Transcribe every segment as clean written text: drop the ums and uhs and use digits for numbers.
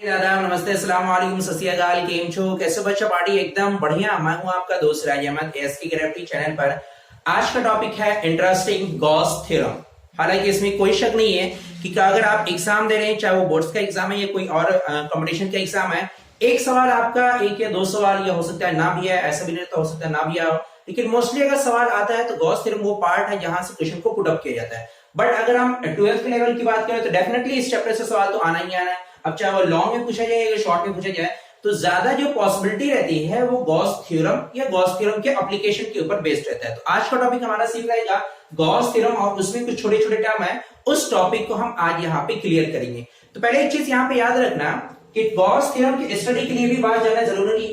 दादा नमस्ते, अस्सलाम वालेकुम, सत श्री अकाल, केम छो, कैसे बच्चा पार्टी? एकदम बढ़िया। मैं हूं आपका दोस्त राज अहमद एसके ग्रेविटी चैनल पर। आज का टॉपिक है इंटरेस्टिंग गॉस थ्योरम। हालांकि इसमें कोई शक नहीं है कि अगर आप एग्जाम दे रहे हैं, चाहे वो बोर्ड्स का एग्जाम है या कोई और कंपटीशन का एग्जाम है, एक सवाल आपका एक या दो सवाल या हो सकता है ना भी है, ऐसा भी नहीं तो हो सकता है ना भी आओ, लेकिन मोस्टली अगर सवाल आता है तो गॉस थ्योरम वो पार्ट है जहां से क्वेश्चन को पुट अप किया जाता है। बट अगर हम 12th लेवल की बात करें तो डेफिनेटली इस चैप्टर से सवाल तो आना ही आना है। अब चाहे वो लॉन्ग में पूछा जाए या शॉर्ट में पूछा जाए, तो ज्यादा जो पॉसिबिलिटी रहती है वो गॉस थ्योरम या गॉस थ्योरम के एप्लीकेशन के ऊपर बेस्ड रहता है। तो आज का टॉपिक हमारा सीख रहेगा गॉस थ्योरम और उसमें कुछ छोटे छोटे टर्म है, उस टॉपिक को हम आज यहाँ पे क्लियर करेंगे। तो पहले एक चीज यहाँ पे याद रखना कि गॉस थ्योरम की स्टडी के लिए भी बात जानना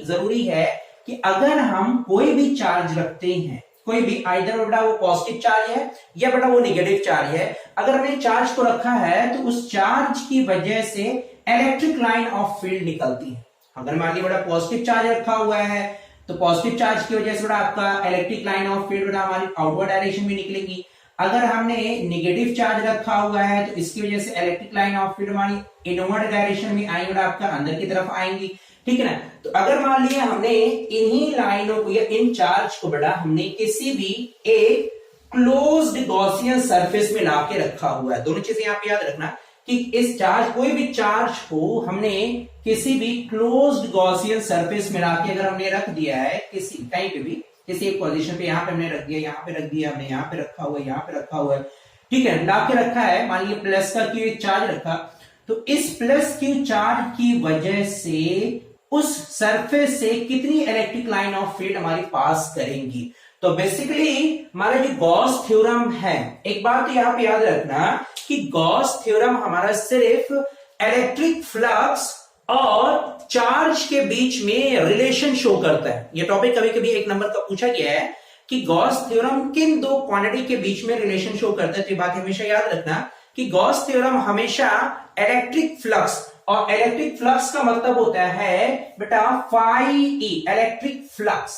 जरूरी है कि अगर हम कोई भी चार्ज रखते हैं, कोई भी आइदर बेटा वो पॉजिटिव चार्ज है या बेटा वो नेगेटिव चार्ज है, अगर हमने चार्ज को रखा है तो उस चार्ज की वजह से इलेक्ट्रिक लाइन ऑफ फील्ड निकलती है। अगर मान लीजिए बेटा पॉजिटिव चार्ज रखा हुआ है तो पॉजिटिव चार्ज की वजह से बेटा आपका इलेक्ट्रिक लाइन ऑफ फील्ड बेटा हमारी आउटवर्ड डायरेक्शन में निकलेगी। अगर हमने नेगेटिव चार्ज रखा हुआ है तो इसकी वजह से इलेक्ट्रिक लाइन ऑफ फील्ड हमारी इनवर्ड डायरेक्शन में आएंगे बेटा आपका अंदर की तरफ आएंगी, ठीक है ना। तो अगर मान लिया हमने इन्हीं लाइनों को या इन चार्ज को बेटा हमने किसी भी एक क्लोज्ड गॉसियन सरफेस में लाके रखा हुआ है, दोनों चीजें आप याद रखना कि इस चार्ज कोई भी चार्ज को हमने किसी भी क्लोज्ड गॉसियन सरफेस में लाके अगर हमने रख दिया है किसी कहीं पे भी किसी एक पोजीशन पे, यहाँ पे हमने रख दिया, यहाँ पे रख दिया, हमने यहाँ पे रखा हुआ है, यहाँ पे रखा हुआ है, ठीक है, लाके रखा है, मान लीजिए प्लस का क्यू एक चार्ज रखा, तो इस प्लस क्यू चार्ज की वजह से उस सरफेस से कितनी इलेक्ट्रिक लाइन ऑफ फील्ड हमारी पास करेंगी। तो बेसिकली हमारा जो गॉस थ्योरम है, एक बात तो यहां पे याद रखना कि गॉस थ्योरम हमारा सिर्फ इलेक्ट्रिक फ्लक्स और चार्ज के बीच में रिलेशन शो करता है। यह टॉपिक कभी कभी एक नंबर का पूछा गया है कि गॉस थ्योरम किन दो क्वांटिटी के बीच में रिलेशन शो करता है। तो ये बात हमेशा याद रखना कि गॉस थ्योरम हमेशा इलेक्ट्रिक फ्लक्स, और इलेक्ट्रिक फ्लक्स का मतलब होता है बेटा phi E, electric flux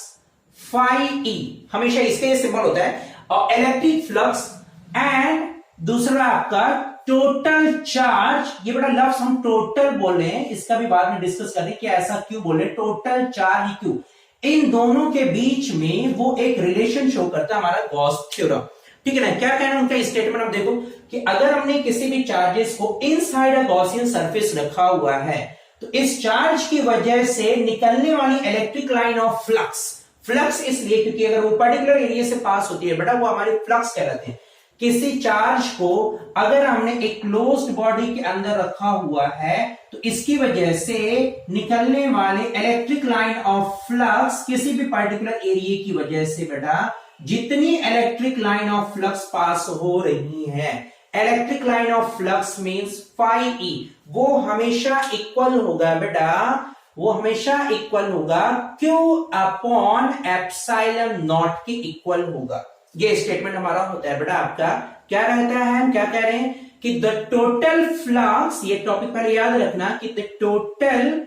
phi E हमेशा इसका ये सिंबल होता है, और इलेक्ट्रिक फ्लक्स एंड दूसरा आपका टोटल चार्ज, ये बेटा लफ्ज हम टोटल बोल रहे हैं, इसका भी बाद में डिस्कस करें कि ऐसा क्यों बोले, टोटल चार्ज क्यों, इन दोनों के बीच में वो एक रिलेशन शो करता है हमारा गॉस थ्योरम, ठीक है ना। क्या कहना है उनका स्टेटमेंट, आप देखो कि अगर हमने किसी भी चार्जेस को इनसाइड अ गॉसियन सरफेस रखा हुआ है तो इस चार्ज की वजह से निकलने वाली electric line of flux, flux इसलिए क्योंकि अगर वो पर्टिकुलर एरिया से पास होती है बेटा वो हमारे फ्लक्स कहलाते हैं। किसी चार्ज को अगर हमने एक क्लोज्ड बॉडी के अंदर रखा हुआ है तो इसकी वजह से निकलने वाले इलेक्ट्रिक लाइन ऑफ फ्लक्स किसी भी पर्टिकुलर एरिया की वजह से बेटा जितनी electric line of flux pass हो रही है, electric line of flux means phi E, वो हमेशा इक्वल होगा बेटा, वो हमेशा इक्वल होगा क्यू अपॉन एप्सिलॉन नॉट के इक्वल होगा। ये स्टेटमेंट हमारा होता है बेटा आपका, क्या रहता है, हम क्या कह रहे हैं कि द टोटल फ्लक्स, ये टॉपिक पहले याद रखना कि द टोटल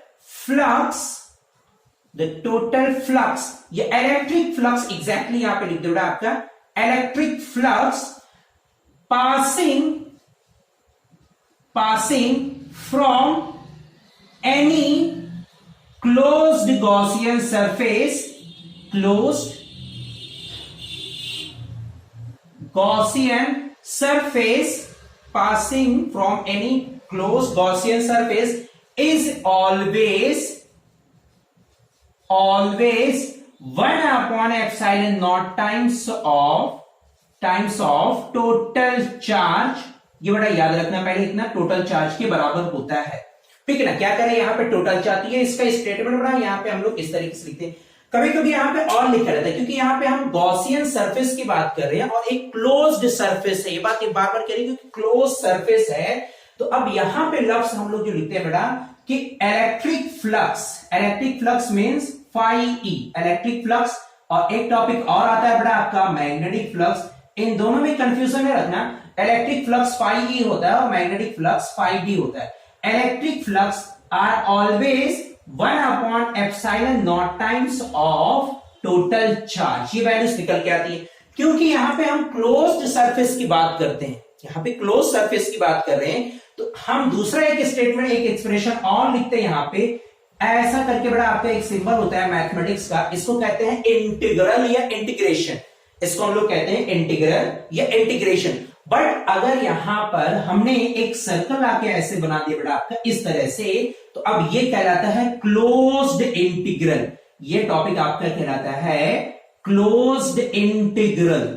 फ्लक्स, ये इलेक्ट्रिक फ्लक्स एग्जैक्टली यहां पे लिख दो बेटा आपका, electric flux passing from any closed Gaussian surface, closed Gaussian surface passing from any closed Gaussian surface is always 1 upon epsilon naught times of total charge। ये बड़ा याद रखना पहले, इतना टोटल चार्ज के बराबर होता है, ठीक है ना। क्या करें यहाँ पे टोटल चार्ज, ये इसका स्टेटमेंट बड़ा यहाँ पे हम लोग इस तरीके से लिखते हैं, कभी कभी यहाँ पे और लिखा रहता है क्योंकि यहाँ पे हम गॉसियन सरफेस की बात कर रहे हैं और एक क्लोज्ड सरफेस है, ये बात बार बार कह रही क्योंकि क्लोज सरफेस है। तो अब यहाँ पे लफ्ज हम लोग जो लिखते हैं बेटा कि electric flux means phi E, electric flux, और एक टॉपिक और आता है बेटा आपका मैग्नेटिक फ्लक्स। इन दोनों में कंफ्यूजन में रखना, इलेक्ट्रिक फ्लक्स फाई ई होता है और मैग्नेटिक फ्लक्स फाई डी होता है। Electric flux are always 1 upon epsilon not times of total charge, ये वैल्यूज निकल के आती है क्योंकि यहां पे हम क्लोज्ड सरफेस की बात करते हैं, यहाँ पे क्लोज सरफेस की बात कर रहे हैं, तो हम दूसरा एक स्टेटमेंट, एक एक्सप्रेशन और लिखते हैं यहाँ पे, ऐसा करके बड़ा आपका एक सिंबल होता है मैथमेटिक्स का, इसको कहते हैं इंटीग्रल या इंटीग्रेशन। इसको हम लोग कहते हैं इंटीग्रल या इंटीग्रेशन। बट अगर यहां पर हमने एक सर्कल आके ऐसे बना दिया बड़ा आपका इस तरह से, तो अब ये कहलाता है क्लोज्ड इंटीग्रल। ये टॉपिक आपका कहलाता है क्लोज्ड इंटीग्रल,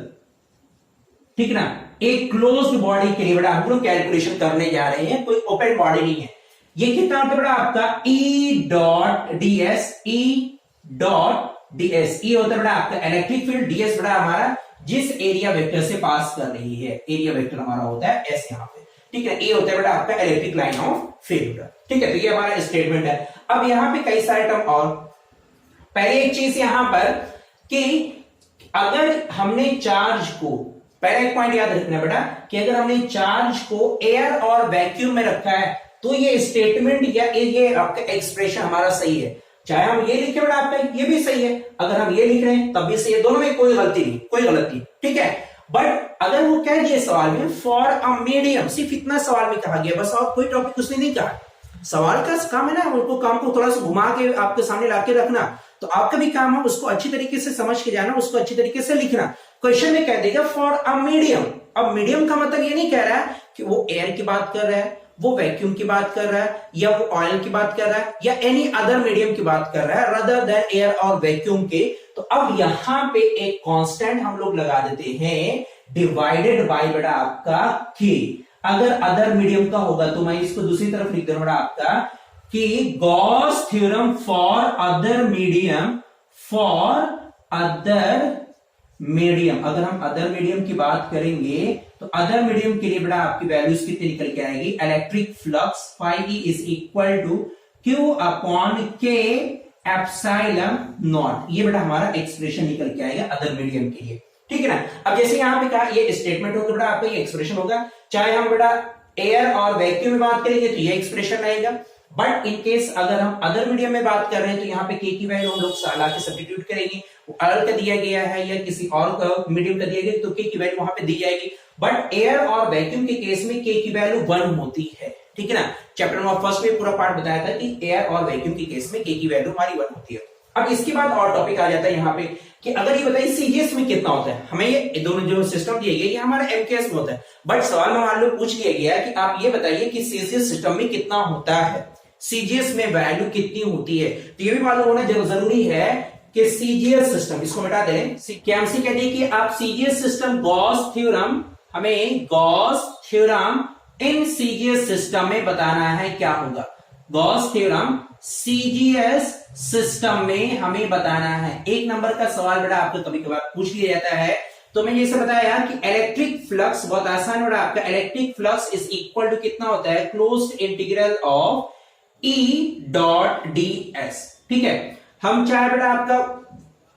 ठीक ना। एक क्लोज्ड बॉडी के लिए बड़ा हम लोग कैलकुलेशन करने जा रहे हैं, कोई ओपन बॉडी नहीं है। ये कितना होता है बड़ा आपका e dot ds, e dot ds. E होता है बड़ा आपका इलेक्ट्रिक फील्ड, डीएस बड़ा हमारा जिस एरिया वेक्टर से पास कर रही है, एरिया वेक्टर हमारा होता है एस यहाँ पे, ठीक है। ए होता है बेटा आपका इलेक्ट्रिक लाइन ऑफ फील्ड, ठीक है। तो ये हमारा स्टेटमेंट है। अब यहाँ पे कई सारे टर्म और, पहले एक चीज यहां पर कि अगर हमने चार्ज को, पहले एक पॉइंट याद रखना बेटा कि अगर हमने चार्ज को एयर और वैक्यूम में रखा है तो ये स्टेटमेंट या ये आपका एक्सप्रेशन हमारा सही है। चाहे हम ये लिखे बेटा आपका ये भी सही है, अगर हम ये लिख रहे हैं तब भी सही है, दोनों में कोई गलती नहीं, कोई गलती, ठीक है। बट अगर वो कह दिए सवाल में फॉर अ मीडियम, सिर्फ इतना सवाल में कहा गया बस, और कोई टॉपिक उसने नहीं कहा। सवाल का काम है ना उनको, काम को थोड़ा सा घुमा के आपके सामने लाके रखना, तो आपका भी काम है उसको अच्छी तरीके से समझ के जाना, उसको अच्छी तरीके से लिखना। क्वेश्चन में कह देगा फॉर अ मीडियम। अब मीडियम का मतलब ये नहीं कह रहा है कि वो एयर की बात कर रहा है, वो वैक्यूम की बात कर रहा है, या वो ऑयल की बात कर रहा है, या एनी अदर मीडियम की बात कर रहा है रदर देन एयर और वैक्यूम के। तो अब यहां पे एक कांस्टेंट हम लोग लगा देते हैं, डिवाइडेड बाय बड़ा आपका के। अगर अदर मीडियम का होगा तो मैं इसको दूसरी तरफ लिख दूंगा बड़ा आपका कि Gauss theorem for other medium, for other medium. अगर हम अदर मीडियम की बात करेंगे तो अदर मीडियम के लिए बड़ा आपकी वैल्यूज कितनी निकल के आएगी, electric flux phi is equal to Q upon के एप्सिलॉन नॉट। ये बड़ा हमारा एक्सप्रेशन निकल के आएगा अदर मीडियम के लिए, ठीक है ना। अब जैसे यहां पे कहा ये स्टेटमेंट होगा बड़ा आपका, ये एक्सप्रेशन होगा। चाहे हम बड़ा एयर और वैक्यूम में बात करेंगे तो ये एक्सप्रेशन आएगा। बट इन केस अगर हम अदर मीडियम में बात कर रहे हैं तो यहाँ पे के की वैल्यू हम लोग ला के सब्स्टिट्यूट करेंगे। अदर का दिया गया है या किसी और मीडियम का दिया गया तो के की वैल्यू वहां पे दी जाएगी। बट एयर और वैक्यूम के केस में के की वैल्यू 1 होती है, ठीक है ना। चैप्टर नंबर फर्स्ट में पूरा पार्ट बताया था कि एयर और वैक्यूम के केस में के की वैल्यू हमारी 1 होती है। अब इसके बाद और टॉपिक आ जाता है यहाँ पे कि अगर ये बताइए सीजीएस में कितना होता है। हमें ये दोनों जो सिस्टम दिए गए ये हमारा एमकेएस में होता है, बट सवाल में मान लो पूछ लिया गया कि आप ये बताइए कि सीजीएस सिस्टम में कितना होता है, सीजीएस में वैल्यू कितनी होती है। तो ये भी मालूम होना जरूरी है कि सीजीएस सिस्टम, इसको मिटा दें, केएमसी कहते हैं कि आप सीजीएस सिस्टम गॉस थ्योरम, हमें Gauss theorem in CGS system में बताना है क्या होगा। गॉस थ्योरम सीजीएस सिस्टम में हमें बताना है। एक नंबर का सवाल बेटा आपको कभी कभार पूछ लिया जाता है, तो मैंने जैसे बताया कि इलेक्ट्रिक फ्लक्स बहुत आसान बेटा आपका, electric flux is equal to कितना होता है, closed integral of E dot DS, ठीक है। हम चाहे बेटा आपका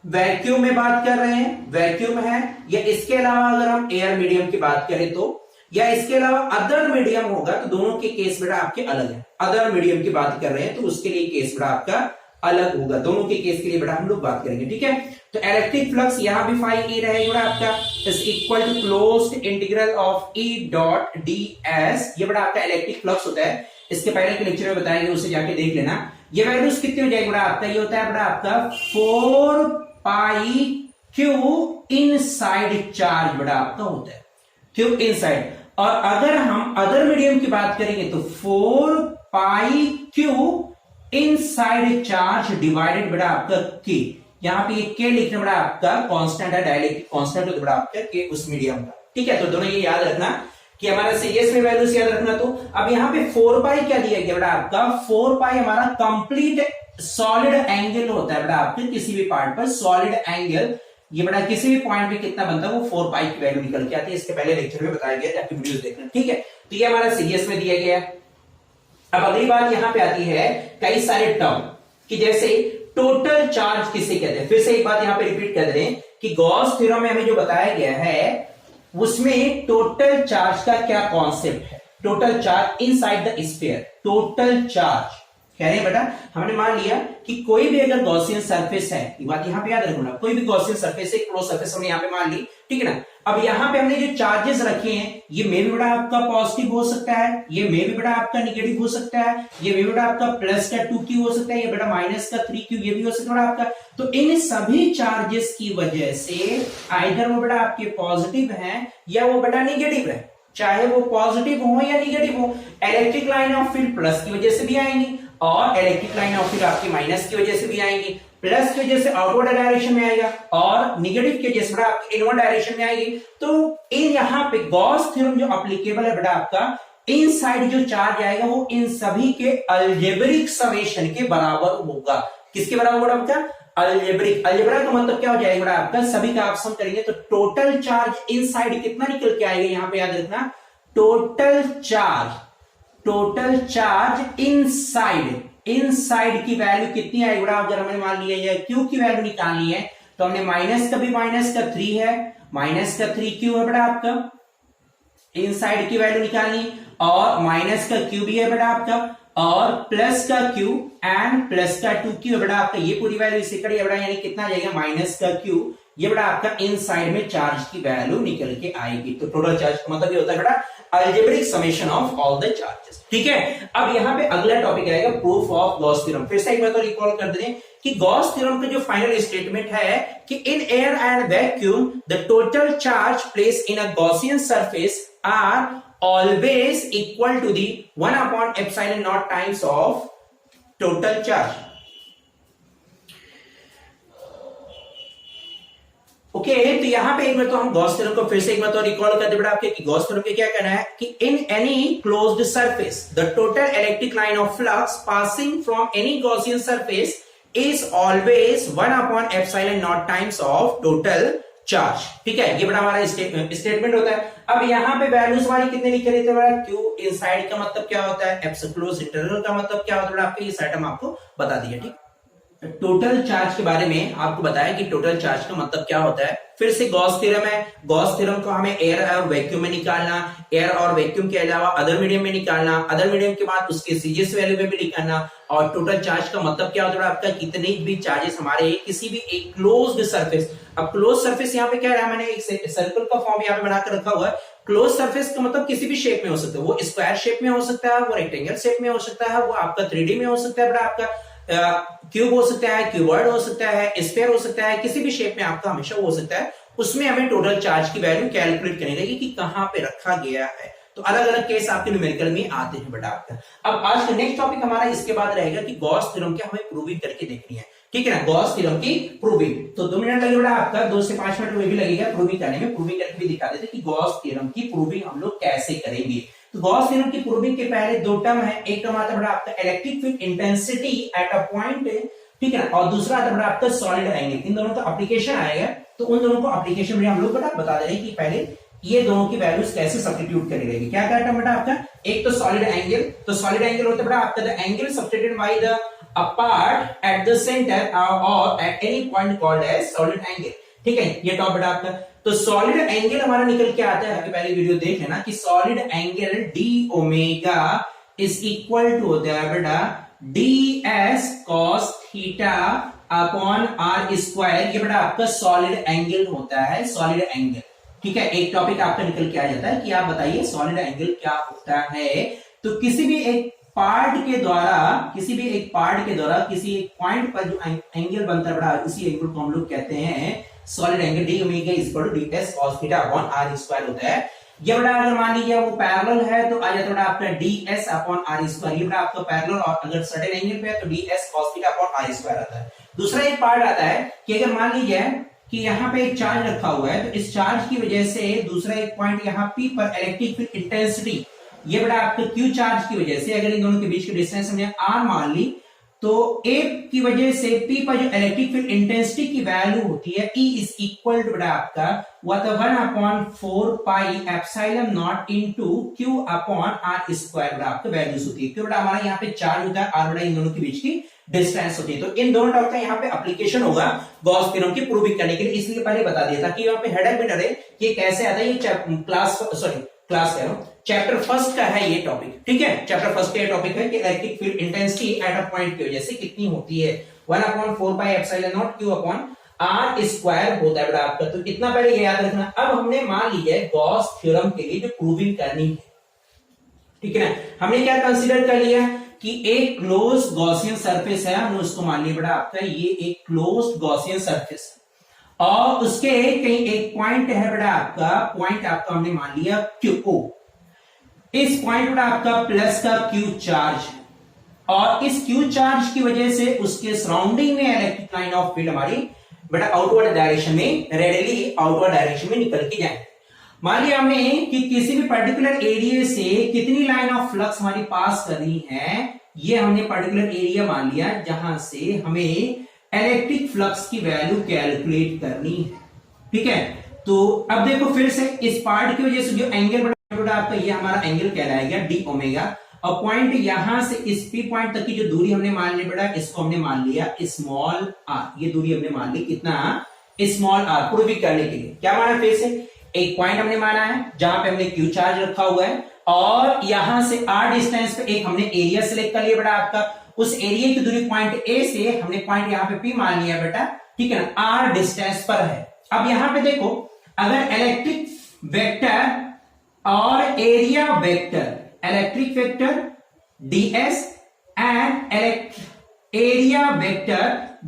वैक्यूम में बात कर रहे हैं, वैक्यूम है, या इसके अलावा अगर हम एयर मीडियम की बात करें तो, या इसके अलावा अदर मीडियम होगा तो दोनों के केस बेटा आपके अलग हैं। अदर मीडियम की बात कर रहे हैं तो उसके लिए केस बेटा आपका अलग होगा, दोनों के केस के लिए बेटा हम लोग बात करेंगे, ठीक है। तो इलेक्ट्रिक फ्लक्स यहां भी फाई ई रहेगा आपका, is equal to closed integral of E dot DS. ये बड़ा आपका इलेक्ट्रिक फ्लक्स होता है, इसके पहले के लेक्चर में बताएंगे, उसे जाके देख लेना। ये वैल्यूज कितनी हो जाएगी बड़ा आपका, ये होता है बड़ा आपका 4 पाई क्यू इनसाइड चार्ज बड़ा आपका होता है, क्यू इनसाइड। और अगर हम अदर मीडियम की बात करेंगे तो 4 पाई क्यू इनसाइड चार्ज डिवाइडेड बड़ा आपका के। यहां पे ये के लिखना बड़ा आपका कांस्टेंट है, डायलेक्ट्रिक कांस्टेंट है, तो बड़ा आपका के उस मीडियम का, ठीक है। तो दोनों ये याद रखना कि हमारा सीजीएस में वैल्यूज याद रखना। तो अब यहाँ पे 4 पाई क्या दिया गया बड़ा आपका, 4 पाई हमारा कंप्लीट सॉलिड एंगल होता है बड़ा आपके किसी भी पार्ट पर, सॉलिड एंगल ये बड़ा किसी भी पॉइंट पे कितना बनता है वो 4 पाई की वैल्यू निकल के आती है। इसके पहले लेक्चर में बताया गया, जाके वीडियोस देखना, ठीक है। तो ये हमारा सीजीएस में दिया गया है। अब अगली बात यहां पे आती है कई सारे टर्म कि जैसे टोटल चार्ज किसे कहते हैं। फिर से एक बात यहां पे रिपीट कर रहे हैं कि गॉस थ्योरम में हमें जो बताया गया है उसमें टोटल चार्ज का क्या कॉन्सेप्ट है। Total charge inside the sphere, total charge कह रहे हैं बेटा हमने मान लिया कि कोई भी अगर गॉसियन सरफेस है, ये बात यहाँ पे याद रखना, कोई भी गॉसियन सरफेस है, क्लोज सरफेस हमने यहाँ पे मान ली, ठीक है ना। अब यहाँ पे हमने जो चार्जेस रखे हैं, ये मे भी बेटा आपका पॉजिटिव हो सकता है, ये मे भी बेटा आपका निगेटिव हो सकता है, ये मे भी बेटा आपका प्लस का 2q हो सकता है, ये बेटा माइनस का 3q ये भी हो सकता है बेटा आपका। तो इन सभी चार्जेस की वजह से आइदर वो बेटा आपके पॉजिटिव है या वो बेटा निगेटिव है, चाहे वो पॉजिटिव हो या निगेटिव हो, electric line of field plus की वजह से भी आएंगी और इलेक्ट्रिक लाइन ऑफ फील्ड आपकी माइनस की वजह से भी आएंगी। प्लस की वजह से आउटवर्ड डायरेक्शन में आएगा और निगेटिव की वजह से बेटा आपकी इनवर्ड डायरेक्शन में आएगी। तो इन यहाँ पे गॉस थ्योरम जो एप्लीकेबल है बेटा आपका, इन साइड जो चार्ज आएगा वो इन सभी के अलजेब्रिक समेशन के बराबर होगा। किसके बराबर होगा आपका? अलजेब्रिक। अलजेब्रा का मतलब क्या हो जाएगा बेटा आपका, सभी का आप सम करेंगे तो टोटल चार्ज इन साइड कितना निकल के आएगा, यहां पे याद रखना टोटल चार्ज इन साइड की वैल्यू कितनी आएगी बेटा। अगर हमने मान लिया है क्यू की वैल्यू निकालनी है तो हमने माइनस का 3 है, माइनस का 3q है बेटा आपका, इन साइड की वैल्यू निकालनी, और माइनस का q भी है बेटा आपका, और प्लस का q एंड प्लस का 2q है बेटा आपका। ये पूरी वैल्यू इसे करिए बेटा, यानी कितना जाएगा माइनस का q, ये बेटा आपका इन साइड में चार्ज की वैल्यू निकल के आएगी। तो टोटल चार्ज का मतलब ये होता है बेटा algebraic summation of all the charges, ठीक है। अब यहाँ पे अगला टॉपिक आएगा प्रूफ ऑफ गॉस थ्योरम। फिर से एक बार तो रिकॉल कर दें कि गॉस थ्योरम का जो फाइनल स्टेटमेंट है कि in air and vacuum the total charge place in a Gaussian surface are always equal to the 1 upon epsilon naught times of total charge. Okay तो यहां पे एक बार तो हम गॉस थ्योरम को फिर से एक बार तो रिकॉल कर दे बेटा आपके कि गॉस थ्योरम के क्या कहना है कि in any closed surface the total electric line of flux passing from any Gaussian surface is always 1 upon epsilon not times of total charge, ठीक है। ये बड़ा हमारा स्टेटमेंट होता है। अब यहाँ पे वैल्यूज हमारी कितने लिखे रहते हैं, क्यू इनसाइड का मतलब क्या होता है, एप्सिलॉन क्लोज इंटरवल का मतलब क्या होता है आपके, ये साइड हम आपको बता दिया, ठीक। टोटल चार्ज के बारे में आपको बताया कि टोटल चार्ज का मतलब क्या होता है। फिर से गॉस थ्योरम है, गॉस थ्योरम को हमें एयर और वैक्यूम में निकालना, एयर और वैक्यूम के अलावा अदर मीडियम में निकालना, अदर मीडियम के बाद उसके सीजीएस वैल्यू में भी निकालना, और टोटल चार्ज का मतलब क्या होता है आपका, कितने भी चार्जेस हमारे किसी भी एक क्लोज्ड सरफेस। अब क्लोज सरफेस यहाँ पे क्या है, मैंने एक सर्कल का फॉर्म यहाँ पे बनाकर रखा हुआ है। क्लोज सरफेस का मतलब किसी भी शेप में हो सकता है, वो स्क्वायर शेप में हो सकता है, वो रेक्टेंगल शेप में हो सकता है, वो आपका 3D में हो सकता है, आपका क्यूब हो सकता है, क्यूबॉइड हो सकता है, स्फीयर हो सकता है, किसी भी शेप में आपका हमेशा हो सकता है। उसमें हमें टोटल चार्ज की वैल्यू कैलकुलेट करनी रहेगी कि कहां पे रखा गया है। तो अलग अलग केस आपके न्यूमेरिकल में आते हैं बेटा आपका। अब आज का नेक्स्ट टॉपिक हमारा इसके बाद रहेगा कि गॉस थ्योरम की हमें प्रूविंग करके देखनी है, ठीक है ना, गॉस थ्योरम की प्रूविंग। तो 2 मिनट लगेगा आपका, 2 से 5 मिनट में भी लगेगा प्रूविंग करने में। प्रूविंग करके भी दिखा देते कि गॉस थ्योरम की प्रूविंग हम लोग कैसे करेंगे। तो गॉस थ्योरम की प्रूविंग के पहले 2 टर्म है, एक टर्म आता है बेटा आपका electric field intensity at a point, ठीक है ना, और दूसरा आता है बेटा आपका सॉलिड एंगल। इन दोनों का एप्लीकेशन आएगा, तो उन दोनों को एप्लीकेशन में हम लोग बेटा बता दे रहे हैं कि पहले ये दोनों की वैल्यूज कैसे सब्स्टिट्यूट करी रहेगी। क्या क्या टर्म बेटा आपका, एक तो सॉलिड एंगल। तो सॉलिड एंगल होता है बेटा आपका the angle substituted by the a part at the center or at any point called as solid angle, ठीक है। ये टॉप बेटा आपका। तो सॉलिड एंगल हमारा निकल के आता है, पहले वीडियो देख लेना कि solid angle D omega is equal to होता है बेटा D S cos theta upon are square. ये बेटा आपका सॉलिड एंगल होता है, सॉलिड एंगल, ठीक है। एक टॉपिक आपका निकल के आ जाता है कि आप बताइए सॉलिड एंगल क्या होता है। तो किसी भी एक पार्ट के द्वारा किसी एक पॉइंट पर जो एंगल बनता है बड़ा, इसी एंगल को हम लोग कहते हैं solid angle. D omega is equal to D S cos theta upon are square होता है। ये बड़ा अगर मान लीजिए वो पैरेलल है तो आ जाता है आपका D S upon are square. ये बड़ा आपका पैरेलल, और अगर सर्टेन एंगल पे है तो D S cos theta upon are square आता है। दूसरा एक पार्ट आता है कि अगर मान लीजिए कि यहाँ पे एक चार्ज रखा हुआ है, तो इस चार्ज की वजह से दूसरा एक पॉइंट यहाँ पी पर इलेक्ट्रिक फील्ड इंटेंसिटी, ये बड़ा आपका क्यू चार्ज की वजह से अगर इन दोनों के बीच की डिस्टेंस हमने आर मान ली, तो ए की वजह से पी पर जो इलेक्ट्रिक फील्ड इंटेंसिटी की वैल्यू होती है ई इज इक्वल टू बड़ा आपका 1/4 pi epsilon not into Q upon are square बड़ा आपका वैल्यूज होती है। क्यों बड़ा हमारा यहाँ पे चार्ज होता है, आर बड़ा इन दोनों के बीच की डिस्टेंस होती है। तो इन दोनों टर्म का यहाँ पे एप्लीकेशन होगा गॉस थ्योरम की प्रूविंग करने के लिए, इसलिए पहले बता दिया था कि यहाँ पे हेडर में डरे कि कैसे आता है। ये क्लास क्लास कह रहा हूं, चैप्टर फर्स्ट का है ये टॉपिक, ठीक है। चैप्टर फर्स्ट का ये टॉपिक है कि electric field intensity at a point की वजह से कितनी होती है, 1/4 pi epsilon not q upon r square होता है बेटा आपका। तो इतना पहले याद रखना। अब हमने मान लीजिए गॉस थ्योरम के लिए जो प्रूविंग करनी है, ठीक है ना, हमने क्या कंसीडर कर लिया कि एक क्लोज गॉसियन सरफेस है, हमने उसको मान लिया बेटा आपका ये एक क्लोज गॉसियन सरफेस है, और उसके कहीं एक पॉइंट है बेटा आपका, पॉइंट आपका हमने मान लिया क्यू। इस पॉइंट बेटा आपका प्लस का क्यू चार्ज है, और इस क्यू चार्ज की वजह से उसके सराउंडिंग में इलेक्ट्रिक लाइन ऑफ फील्ड हमारी बेटा आउटवर्ड डायरेक्शन में, रेडियली आउटवर्ड डायरेक्शन में निकल के जाए। मान लिया हमने कि किसी भी पर्टिकुलर एरिया से कितनी लाइन ऑफ फ्लक्स हमारी पास करनी है, ये हमने पर्टिकुलर एरिया मान लिया जहां से हमें इलेक्ट्रिक फ्लक्स की वैल्यू कैलकुलेट करनी है, ठीक है। तो अब देखो फिर से इस पार्ट की वजह से जो एंगल बेटा आपका ये हमारा एंगल कहलाएगा डी ओमेगा, और पॉइंट यहां से इस पी पॉइंट तक की जो दूरी हमने मान ली बेटा, इसको हमने मान लिया स्मॉल आर, ये दूरी हमने मान ली कितना, स्मॉल आर, प्रूविंग करने के लिए क्या माना, फिर से एक पॉइंट हमने माना है जहां पे हमने क्यू चार्ज रखा हुआ है, और यहां से आर डिस्टेंस पे एक हमने एरिया सिलेक्ट कर लिया बेटा आपका, उस एरिया की दूरी पॉइंट ए से हमने पॉइंट यहां पे पी मान लिया बेटा, ठीक है ना, आर डिस्टेंस पर है। अब यहां पे देखो अगर इलेक्ट्रिक वेक्टर और area vector, electric vector ds and area vector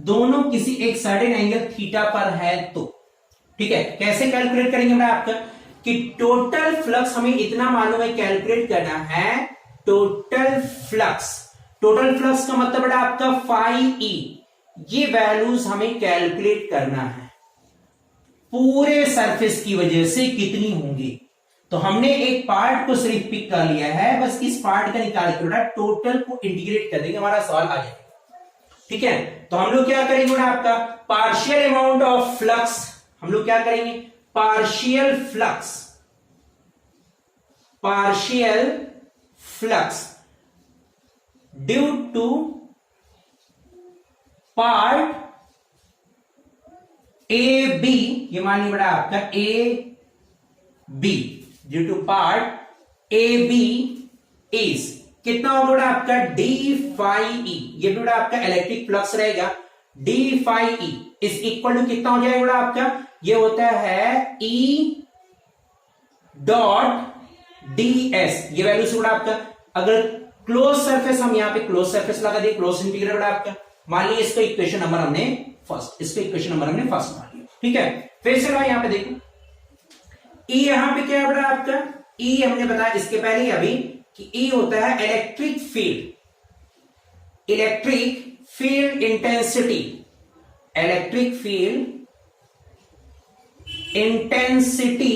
दोनों किसी एक सर्टेन एंगल थीटा पर है, तो ठीक है, कैसे कैलकुलेट करेंगे बेटा आपका कि टोटल फ्लक्स हमें इतना मालूम है कैलकुलेट करना है, टोटल फ्लक्स, टोटल फ्लक्स का मतलब बेटा आपका फाई ई, ये वैल्यूज हमें कैलकुलेट करना है पूरे सरफेस की वजह से कितनी होंगी। तो हमने एक पार्ट को सिर्फ पिक कर लिया है, बस इस पार्ट का निकाल के बेटा टोटल को इंटीग्रेट कर देंगे, हमारा सवाल आ जाएगा, ठीक है। तो हम लोग क्या करेंगे बेटा आपका पार्शियल अमाउंट ऑफ फ्लक्स, हम लोग क्या करेंगे partial flux, partial flux due to part A B, ये मान लीजिए बेटा आपका A B, due to part A B is कितना होगा बेटा आपका डी फाई ई, ये बेटा आपका इलेक्ट्रिक फ्लक्स रहेगा, D phi E is equal to कितना हो जाएगा बेटा आपका, ये होता है ई डॉट डी एस, ये वैल्यू से बेटा आपका, अगर क्लोज सरफेस हम यहां पे क्लोज सरफेस लगा दिए, क्लोज इंटीग्रल बेटा आपका, मान लीजिए इसका इक्वेशन नंबर हमने फर्स्ट, इसका इक्वेशन नंबर हमने फर्स्ट मान लिया, ठीक है। फिर से भाई यहां पे देखो ई, यहां पे क्या है बेटा आपका ई, हमने बताया इसके पहले ही अभी कि ई होता है electric field, electric field intensity, electric field intensity,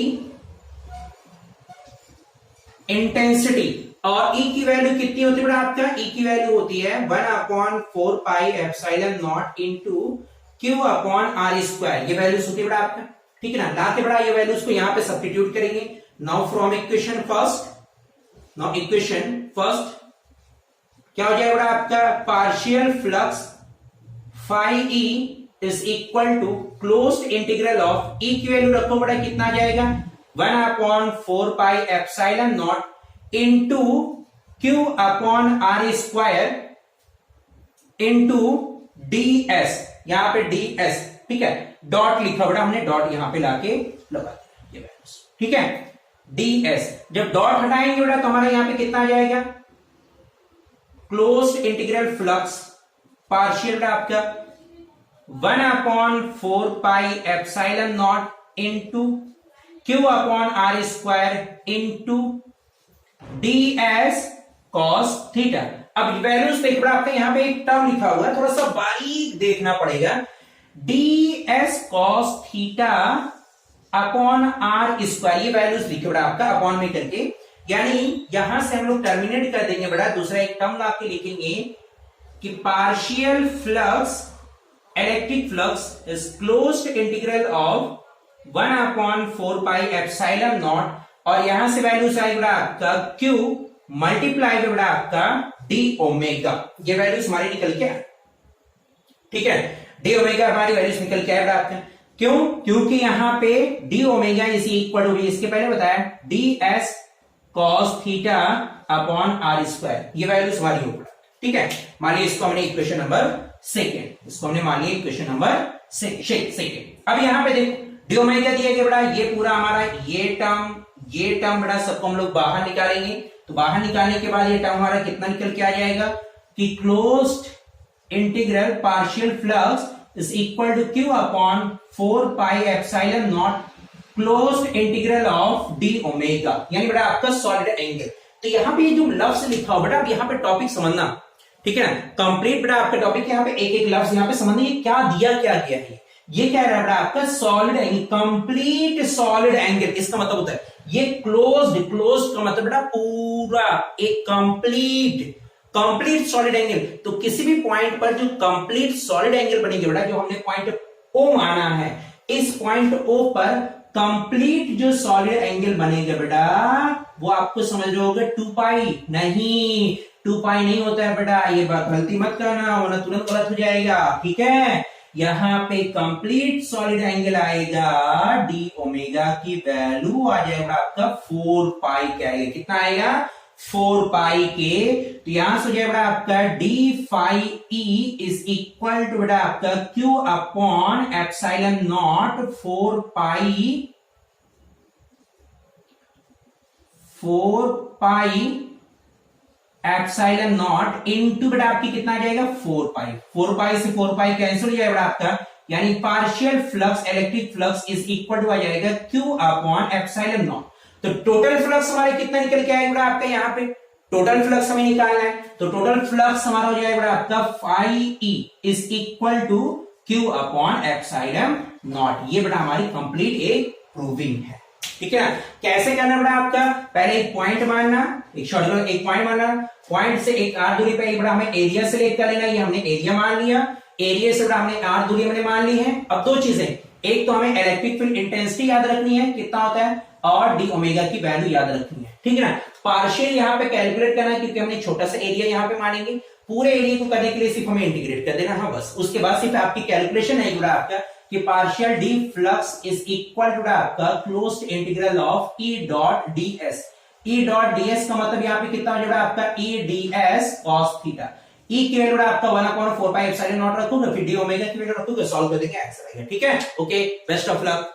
intensity, और ई की वैल्यू कितनी होती है बेटा आपका, ई की वैल्यू होती है 1/4 pi epsilon not into Q upon are square, ये वैल्यूज होती है बेटा आपका, ठीक है ना। लाके बड़ा ये वैल्यूज को यहां पे सब्स्टिट्यूट करेंगे। Now from equation first, now equation first क्या हो जाएगा बेटा आपका partial flux phi E is equal to closed integral of e की वैल्यू रखो बेटा कितना आ जाएगा 1/4 pi epsilon not into Q upon are square into D s, यहां पे डी एस, ठीक है, डॉट लिखा बेटा हमने, डॉट यहां पे लाके लगा दिया ये वैल्यूज, ठीक है, डी एस। जब डॉट हटाएंगे बेटा तो हमारा यहां पे कितना आ जाएगा क्लोज्ड इंटीग्रल फ्लक्स पार्शियल आपका 1/4 pi epsilon not into Q upon are square into D S cos theta. अब वैल्यूज देख रहा आपका यहां पे एक टर्म लिखा हुआ है, थोड़ा सा बारीक देखना पड़ेगा, D S cos theta upon are square, ये वैल्यूज लिखे बड़ा आपका अपॉन में करके, यानी यहां से हम लोग टर्मिनेट कर देंगे बड़ा, दूसरा एक टर्म ला के लिखेंगे कि partial flux electric flux is closed integral of 1/4 pi epsilon not, और यहां से वैल्यूज आएगी बड़ा आपका क्यू मल्टीप्लाई में बड़ा आपका डी ओमेगा, ये वैल्यूज हमारी निकल के आए, ठीक है, डी ओमेगा हमारी वैल्यूज निकल के आए आपका, क्यों, क्योंकि यहां पे D omega is equal to, इसके पहले बताया D S cos theta upon are square, ये वैल्यूज हमारी हो पड़ा। ठीक है, मान लीजिए इसको हमने इक्वेशन नंबर सेकेंड, इसको हमने मान लिया इक्वेशन नंबर सेकेंड। अब यहां पे देखो डी ओमेगा दिया गया बेटा, ये पूरा हमारा ये टर्म बेटा सबको हम लोग बाहर निकालेंगे। तो बाहर निकालने के बाद ये टर्म हमारा कितना निकल के आ जाएगा कि closed integral partial flux is equal to Q upon 4 pi epsilon not closed integral of D omega, यानी बेटा आपका सॉलिड एंगल। तो यहां पे ये जो लफ्ज लिखा हो बेटा, अब यहां पे टॉपिक समझना, ठीक है ना, कंप्लीट बेटा आपका टॉपिक यहाँ पे एक एक लफ्ज यहाँ पे समझना, ये क्या दिया क्या गया है। ये क्या रहा बेटा आपका solid angle, complete solid angle, इसका मतलब होता है ये क्लोज्ड का मतलब बेटा पूरा एक कंप्लीट सॉलिड एंगल। तो किसी भी पॉइंट पर जो कंप्लीट सॉलिड एंगल बनेगा बेटा, जो हमने पॉइंट ओ माना है, इस पॉइंट ओ पर कंप्लीट जो सॉलिड एंगल बनेगा बेटा, वो आपको समझ रहे होगा 2 पाई नहीं, 2 पाई नहीं होता है बेटा, ये बात गलती मत करना वरना तुरंत गलत हो जाएगा। ठीक है, यहां पे कंप्लीट सॉलिड एंगल आएगा, डी ओमेगा की वैल्यू आ जाएगा आपका 4 पाई के आएगा, कितना आएगा 4 पाई के। तो यहां से हो जाएगा आपका D phi E is equal to बेटा आपका Q upon epsilon not 4 pi epsilon not into बेटा आपकी कितना आ जाएगा 4 पाई। 4 पाई से 4 पाई कैंसिल हो जाएगा आपका, यानी partial flux electric flux is equal to आ जाएगा क्यू अपॉन एप्सिलॉन नॉट। तो टोटल फ्लक्स हमारे कितना निकल के आएगा आपका, यहाँ पे टोटल फ्लक्स हमें निकालना है, तो टोटल फ्लक्स हमारा हो जाएगा आपका phi E is equal to Q upon epsilon not. ये बेटा हमारी कंप्लीट एक प्रूविंग है। ठीक है ना, कैसे करना बेटा आपका, पहले एक पॉइंट मानना, एक शॉर्ट एक पॉइंट मानना, पॉइंट से एक आर दूरी पे एक बड़ा हमें एरिया सेलेक्ट कर लेना, ये हमने एरिया मान लिया, एरिया से बड़ा हमने आर दूरी हमने मान ली है। अब दो चीजें, एक तो हमें इलेक्ट्रिक फील्ड इंटेंसिटी याद रखनी है कितना होता है, और डी ओमेगा की वैल्यू याद रखनी है। ठीक है ना, पार्शियल यहाँ पे कैलकुलेट करना है क्योंकि हमने छोटा सा एरिया यहाँ पे मानेंगे, पूरे एरिया को करने के लिए सिर्फ हमें इंटीग्रेट कर देना, हाँ बस। उसके बाद सिर्फ आपकी कैलकुलेशन है जुड़ा आपका कि partial d flux is equal to आपका closed integral of E dot D s. E dot D s का मतलब यहाँ पे कितना हो जाएगा आपका e d S cos theta. E की वैल्यू आपका 1/4 पाई एप्सिलॉन नॉट रखोगे, फिर डी ओमेगा की वैल्यू रखोगे, सॉल्व कर देंगे, आंसर आएगा। ठीक है, ओके, बेस्ट ऑफ लक।